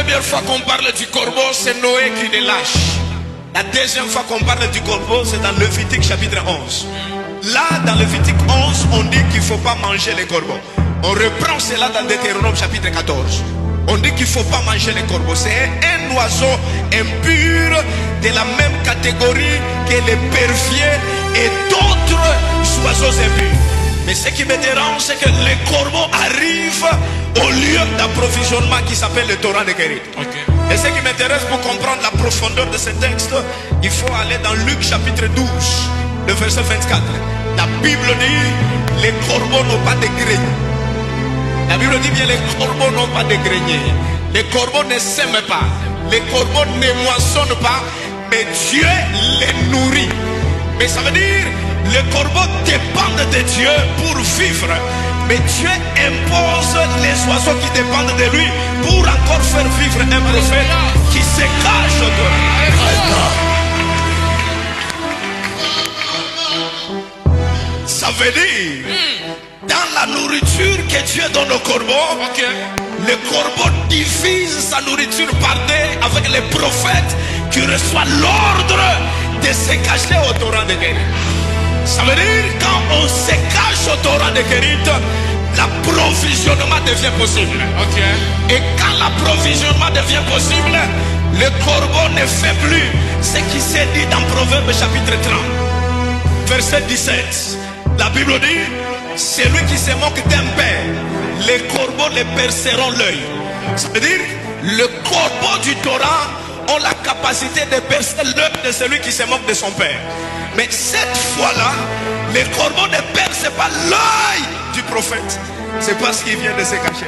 première fois qu'on parle du corbeau, c'est Noé qui les lâche. La deuxième fois qu'on parle du corbeau, c'est dans Lévitique chapitre 11. Là, dans Lévitique 11, on dit qu'il ne faut pas manger les corbeaux. On reprend cela dans Deutéronome chapitre 14. On dit qu'il ne faut pas manger les corbeaux. C'est un oiseau impur de la même catégorie que les perviers et d'autres oiseaux impurs. Mais ce qui me dérange, c'est que les corbeaux arrivent au lieu d'approvisionnement qui s'appelle le Torah de Kérit. Et ce qui m'intéresse pour comprendre la profondeur de ce texte, il faut aller dans Luc chapitre 12, le verset 24. La Bible dit, les corbeaux n'ont pas de grenier. La Bible dit bien, les corbeaux n'ont pas de grenier. Les corbeaux ne sèment pas. Les corbeaux ne moissonnent pas. Mais Dieu les nourrit. Mais ça veut dire, les corbeaux dépendent de Dieu pour vivre. Mais Dieu impose les oiseaux qui dépendent de lui pour encore faire vivre un prophète qui se cache de... Ça veut dire, dans la nourriture que Dieu donne aux corbeaux, le corbeau divise sa nourriture par deux avec les prophètes qui reçoivent l'ordre de se cacher au Torah de Kérit. Ça veut dire, quand on se cache au Torah de Kérit, l'approvisionnement devient possible. Et quand l'approvisionnement devient possible, le corbeau ne fait plus ce qui s'est dit dans Proverbe chapitre 30, verset 17. La Bible dit, celui qui se moque d'un père, les corbeaux le perceront l'œil. Ça veut dire, le corbeau du Torah ont la capacité de percer l'œil de celui qui se moque de son père. Mais cette fois-là, les corbeaux ne percent pas l'œil du prophète. C'est parce qu'il vient de se cacher.